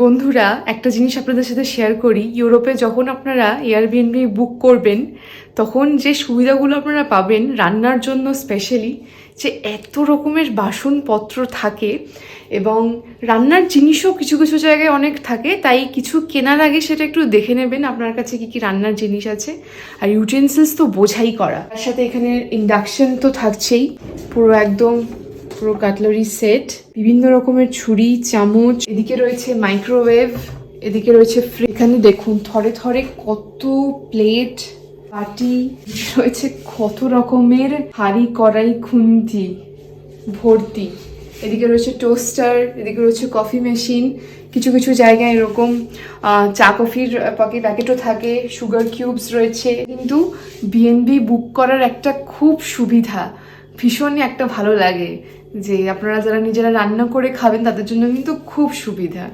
বন্ধুরা, একটা জিনিস আপনাদের সাথে শেয়ার করি। ইউরোপে যখন আপনারা এয়ারবিএনবি বুক করবেন তখন যে সুবিধাগুলো আপনারা পাবেন রান্নার জন্য স্পেশালি, যে এত রকমের বাসনপত্র থাকে এবং রান্নার জিনিসও কিছু কিছু জায়গায় অনেক থাকে। তাই কিছু কেনার আগে সেটা একটু দেখে নেবেন আপনার কাছে কি কি রান্নার জিনিস আছে। আর ইউটেন্সিলস তো বোঝাই করা, তার সাথে এখানে ইন্ডাকশন তো থাকছেই, পুরো কাটলারি সেট, বিভিন্ন রকমের ছুরি চামচ, এদিকে রয়েছে মাইক্রোওয়েভ, এদিকে রয়েছে এখানে দেখুন থরে থরে কত প্লেট বাটি রয়েছে, কত রকমের হাঁড়ি কড়াই খুন্তি ভর্তি। এদিকে রয়েছে টোস্টার, এদিকে রয়েছে কফি মেশিন, কিছু কিছু জায়গায় এরকম চা কফির প্যাকেটও থাকে, সুগার কিউবস রয়েছে। কিন্তু বিএনবি বুক করার একটা খুব সুবিধা, ভীষণই একটা ভালো লাগে যে আপনারা যারা নিজেরা রান্না করে খাবেন তাদের জন্য কিন্তু খুব সুবিধা।